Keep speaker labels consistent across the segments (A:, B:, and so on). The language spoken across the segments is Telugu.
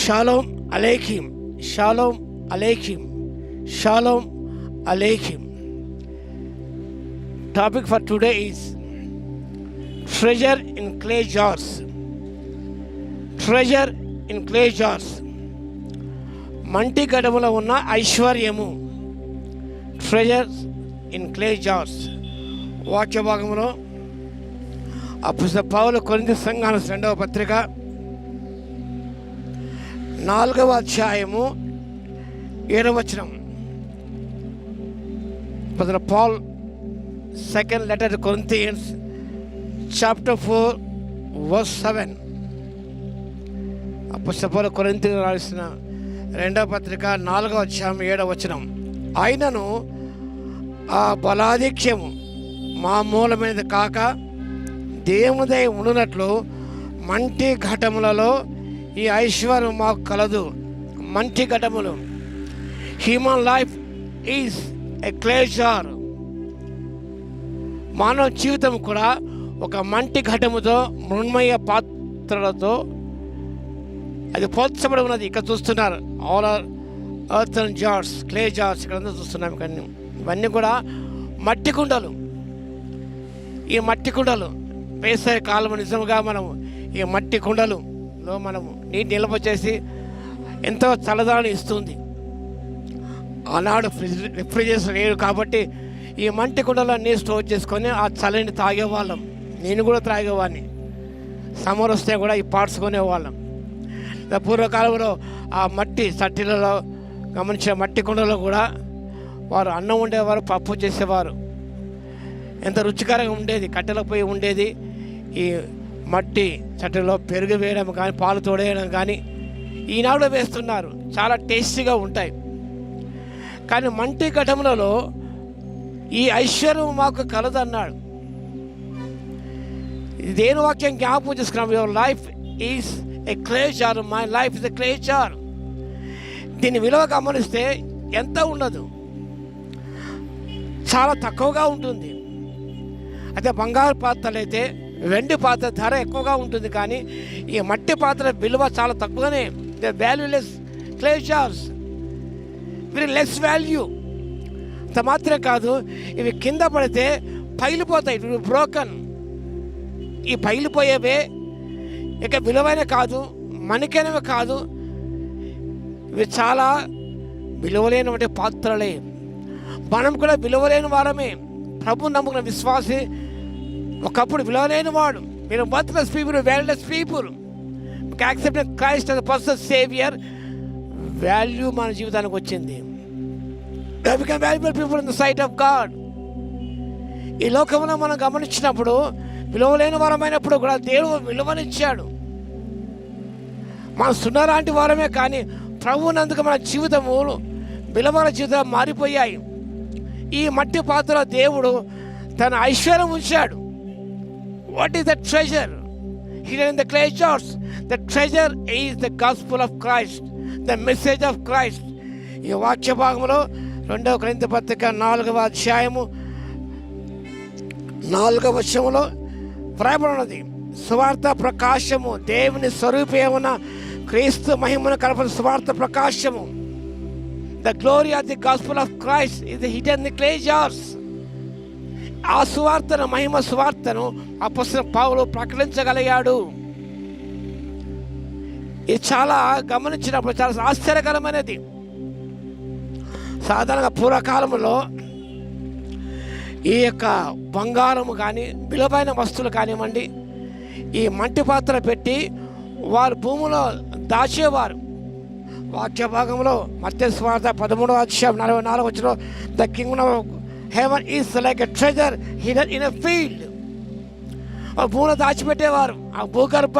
A: షాలోమ్ అలేఖిం, షాలోమ్ అలేఖిం, షాలోమ్ అలేఖిం. Topic for today is treasure in clay jars. Treasure in clay jars. మంటి గడములో ఉన్న ఐశ్వర్యము. Treasures in clay jars. వాక్య భాగంలో అపొస్తలుడైన పౌలు కొరింథీ సంఘానికి 2వ పత్రిక 4వ అధ్యాయము 7వ వచనం. Paul second letter to Corinthians chapter 4 verse 7. అపొస్తలుడైన పౌలు కొరింథీయులకు రాసిన 2వ పత్రిక 4వ అధ్యాయం 7వ వచనం. ఆయనను ఆ బలాధిక్యము మా మూలమైనది కాక దేవునిదై ఉండునట్లు మంటి ఘటములలో ఈ ఐశ్వర్యం మాకు కలదు. మంటి ఘటములు. Human life is a clay jar. మానవ జీవితం కూడా ఒక మంటి ఘటముతో, మృణ్మయ పాత్రలతో అది పోల్చబడి ఉన్నది. ఇక్కడ చూస్తున్నారు, all are earth and jars, clay jars. ఇక్కడ చూస్తున్నాం. ఇక్కడ ఇవన్నీ కూడా మట్టి కుండలు. ఈ మట్టి కుండలు వేసే కాలం నిజంగా మనము ఈ మట్టి కుండలులో మనము నీటి నిల్వ చేసి ఎంతో చల్లదనాన్ని ఇస్తుంది. ఆనాడు రిఫ్రిజిరేటర్ లేడు కాబట్టి ఈ మంటి కుండలు అన్నీ స్టోర్ చేసుకొని ఆ చల్లని తాగేవాళ్ళం. నేను కూడా తాగేవాడిని. సమ్మర్ వస్తే కూడా ఈ పార్ట్స్ కొనేవాళ్ళం. పూర్వకాలంలో ఆ మట్టి చట్టీలలో గమనించిన మట్టి కుండలో కూడా వారు అన్నం ఉండేవారు, పప్పు చేసేవారు. ఎంత రుచికరంగా ఉండేది. కట్టెల పొయ్యి ఉండేది. ఈ మట్టి చట్టెలో పెరుగు వేయడం కానీ, పాలు తోడేయడం కానీ ఈనాడు వేస్తున్నారు. చాలా టేస్టీగా ఉంటాయి. కానీ మంటి ఘటములలో ఈ ఐశ్వర్యం మాకు కలదన్నాడు. దేని వాక్యం జ్ఞాపకం చేసుకున్నాం. Your life is a clay jar. My life is a clay jar. దీని విలువ గమనిస్తే ఎంత ఉండదు, చాలా తక్కువగా ఉంటుంది. అయితే బంగారు పాత్రలు అయితే, వెండి పాత్ర ధర ఎక్కువగా ఉంటుంది. కానీ ఈ మట్టి పాత్ర విలువ చాలా తక్కువనే. The valueless clay jars, very less value. అంత మాత్రమే కాదు, ఇవి కింద పడితే పగిలిపోతాయి. ఇవి బ్రోకన్. ఈ పగిలిపోయేవే ఇక విలువైన కాదు, మణికైనవి కాదు. ఇవి చాలా విలువలేనటువంటి పాత్రలే. మనం కూడా విలువలేని వారమే. ప్రభు నమ్ముకున్న విశ్వాసి ఒకప్పుడు విలువలేని వాడు. మీరు worthless people, valueless people. Accept Christ as personal saviour. Value మన జీవితానికి వచ్చింది. Become valuable people in the sight of God. ఈ లోకంలో మనం గమనించినప్పుడు విలువలేని వారమైనప్పుడు కూడా దేవుడు విలువనిచ్చాడు. మన సున్నలాంటి వారమే, కానీ ప్రభువునందుకు మన జీవితము విలువల జీవితం మారిపోయాయి. ఈ మట్టి పాత్రలో దేవుడు తన ఐశ్వర్యం ఉంచాడు. What is the treasure hidden in the clay jars? The treasure is the gospel of Christ, the message of Christ. ఈ వాక్య భాగంలో 2వ కొరింథీ పత్రిక 4వ అధ్యాయము 4వ వచనంలో వ్రాయబడి ఉన్నది. సువార్త ప్రకాశము, దేవుని స్వరూపేమున క్రీస్తు మహిమను కలపని సువార్త ప్రకాశము. The glory of the gospel of Christ is hidden in the clay jars. ఆ సువార్తను, మహిమ సువార్తను అపొస్తలుడైన పౌలు ప్రకటించగలిగాడు. ఇది చాలా గమనించినప్పుడు చాలా ఆశ్చర్యకరమైనది. సాధారణంగా పూర్వకాలంలో ఈ యొక్క బంగారము కానీ, విలువైన వస్తువులు కానివ్వండి, ఈ మంటి పాత్ర పెట్టి వారు భూమిలో దాచేవారు. వాక్య భాగంలో మత్తయి సువార్త 13వ అధ్యాయం 44వ వచనంలో, the Kingdom of heaven is like a treasure hidden in a field. భూమిలో దాచిపెట్టేవారు. ఆ భూగర్భ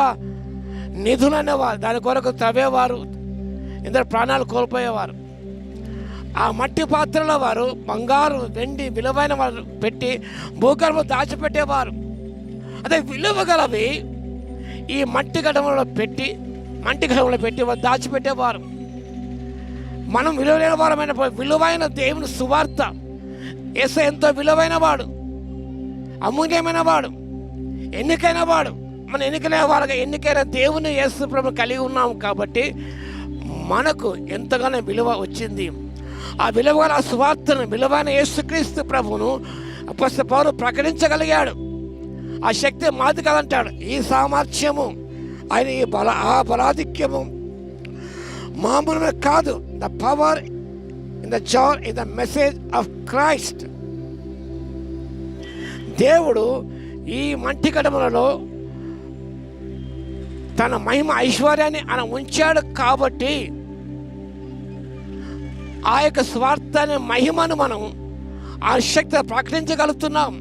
A: నిధులు అనేవారు. దాని కొరకు తవ్వేవారు, ఇందరు ప్రాణాలు కోల్పోయేవారు. ఆ మట్టి పాత్రలో వారు బంగారు, వెండి, విలువైన వారు పెట్టి భూగర్భం దాచిపెట్టేవారు. అదే విలువ గలవి ఈ మట్టి గడవలో పెట్టి వారు దాచిపెట్టేవారు. మనం విలువైన వారమైన, విలువైన దేవుని సువార్త. యేసు ఎంతో విలువైన వాడు, అమూల్యమైన వాడు, ఎన్నికైన వాడు. మన ఎన్నికలే వారుగా ఎన్నికైన దేవుని యేసు ప్రభు కలిగి ఉన్నాము కాబట్టి మనకు ఎంతగానో విలువ వచ్చింది. ఆ విలువైన సువార్తను, విలువైన యేసుక్రీస్తు ప్రభువును అపొస్తలుడైన పౌలు ప్రకటించగలిగాడు. ఆ శక్తి మాది కాదంటాడు. ఈ సామర్థ్యము, ఆయన ఈ బలాధిక్యము మామూలుగా కాదు. The power in the jar in the message of Christ. దేవుడు ఈ మంటి కడమలలో తన మహిమ ఐశ్వర్యాన్ని ఆయన ఉంచాడు కాబట్టి ఆ యొక్క స్వార్థాన్ని, మహిమను మనం ఆ శక్తిని ప్రకటించగలుగుతున్నాం.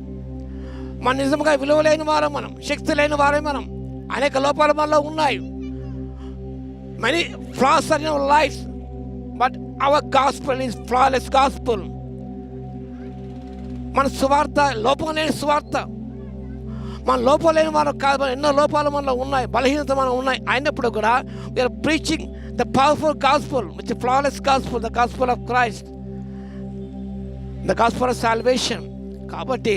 A: మన నిజంగా విలువ లేని వారం మనం, శక్తి లేని వారం మనం. అనేక లోపాలు మనలో ఉన్నాయి. Many flaws are in our life, but our gospel is flawless gospel. మన సువార్త లోపం లేని సువార్త. మన లోపం లేని వారు కాదు, ఎన్నో లోపాలు మనలో ఉన్నాయి, బలహీనత మనలో ఉన్నాయి. అయినప్పుడు కూడా we are preaching the powerful gospel which flawless gospel, the gospel of Christ, the gospel of salvation. కాబట్టి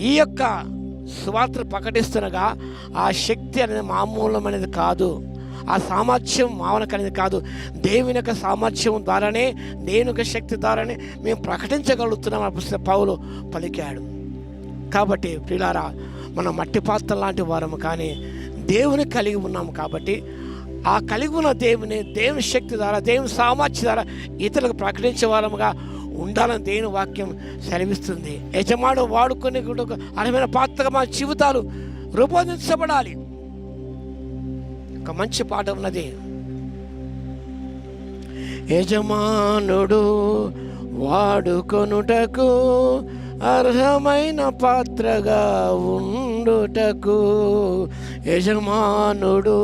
A: ఈ యొక్క సువార్తను ప్రకటిస్తుండగా ఆ శక్తి అనేది మామూలమైనది కాదు, ఆ సామర్థ్యం మానకనేది కాదు. దేవుని యొక్క సామర్థ్యం ద్వారానే, దేవుని యొక్క శక్తి ద్వారానే మేము ప్రకటించగలుగుతున్నాం అని పౌలు పలికాడు. కాబట్టి ప్రియులారా, మనం మట్టి పాత్ర లాంటి వారము కానీ దేవుని కలిగి ఉన్నాము. కాబట్టి ఆ కలిగి ఉన్న దేవుని శక్తి ద్వారా, దేవుని సామర్థ్యం ద్వారా ఇతరులకు ప్రకటించే వారముగా ఉండాలని దేవుని వాక్యం సెలవిస్తుంది. యజమాడు వాడుకొని అర్హమైన పాత్రగా మా జీవితాలు రూపొందించబడాలి. ఒక మంచి పాట ఉన్నది. యజమానుడు వాడుకొనుటకు అర్హమైన పాత్రగా ఉండుటకు, యజమానుడు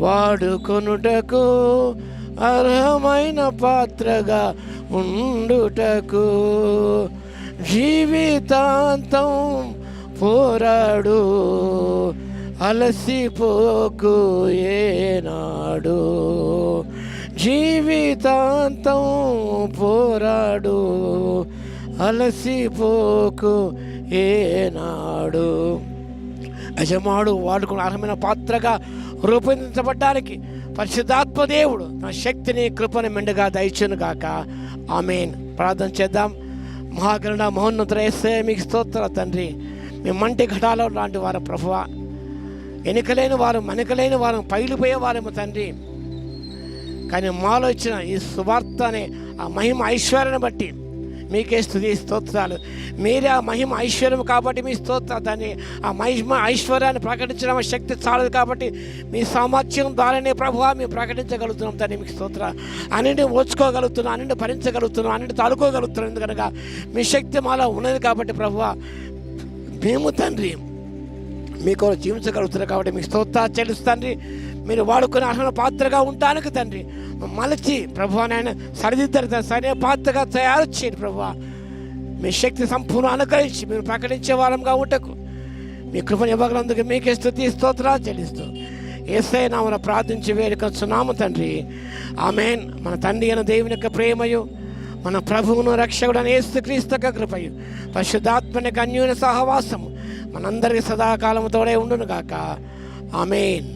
A: వాడుకొనుటకు అర్హమైన పాత్రగా ఉండుటకు, జీవితాంతం పోరాడు అలసిపోకు ఏనాడు, జీవితాంతం పోరాడు అలసిపోకు ఏనాడు. యజమాడు వాడుకున్న అర్హమైన పాత్రగా రూపొందించబడ్డానికి పరిశుద్ధాత్మ దేవుడు తన శక్తిని, కృపను మెండుగా దయచును గాక. ఆమేన్. ప్రార్థన చేద్దాం. మహాగరుడ మహోన్నతుడ యేసయ్య, మీకు స్తోత్రాలు తండ్రి. మేము మంటి ఘటాలో లాంటి వారు ప్రభువా, ఎన్నికలేని వారు, మనికలేని వారు, పగిలిపోయే వారేమో తండ్రి. కానీ మాలో ఇచ్చిన ఈ సువార్త అనే ఆ మహిమ ఐశ్వర్యాన్ని బట్టి మీకే స్తుతి స్తోత్రాలు. మీరే ఆ మహిమ ఐశ్వర్యం కాబట్టి మీ స్తోత్రాలు తండ్రి. ఆ మహిమ ఐశ్వర్యాన్ని ప్రకటించడం శక్తి చాలదు కాబట్టి మీ సామర్థ్యం ద్వారానే ప్రభువా మేము ప్రకటించగలుగుతున్నాం తండ్రి. మీకు స్తోత్రాలు. అన్నింటిని ఓర్చుకోగలుగుతున్నాం, అన్నింటిని భరించగలుగుతున్నాం, అన్నింటిని తడుకోగలుగుతున్నాం. ఎందుకనగా మీ శక్తి మాలో ఉన్నది కాబట్టి ప్రభువా మేము తండ్రి మీకు జీవించగలుగుతున్నారు కాబట్టి మీకు స్తోత్రాలు చెల్లిస్తాండ్రి. మీరు వాడుకునే అర్హమైన పాత్రగా ఉండడానికి తండ్రి మలచి ప్రభువా నాయన సరిదిద్దరు సరైన పాత్రగా తయారు చేయండి ప్రభువా. మీ శక్తి సంపూర్ణ అనుకరించి మీరు ప్రకటించే వారంగా ఉండకు మీ కృపను ఇవ్వగలందుకు మీకే స్తుతి స్తోత్రాలు చెల్లిస్తూ యేసయ్య నామమున ప్రార్థించి వేడుకొంచున్నాము తండ్రి. ఆమేన్. మన తండ్రి అయిన దేవుని యొక్క ప్రేమయు, మన ప్రభువును రక్షకుడైన యేసుక్రీస్తు యొక్క కృపయు, పరిశుద్ధాత్మ యొక్క అన్యోన్య సహవాసము మనందరికీ సదాకాలము తోడే ఉండును గాక. ఆమేన్.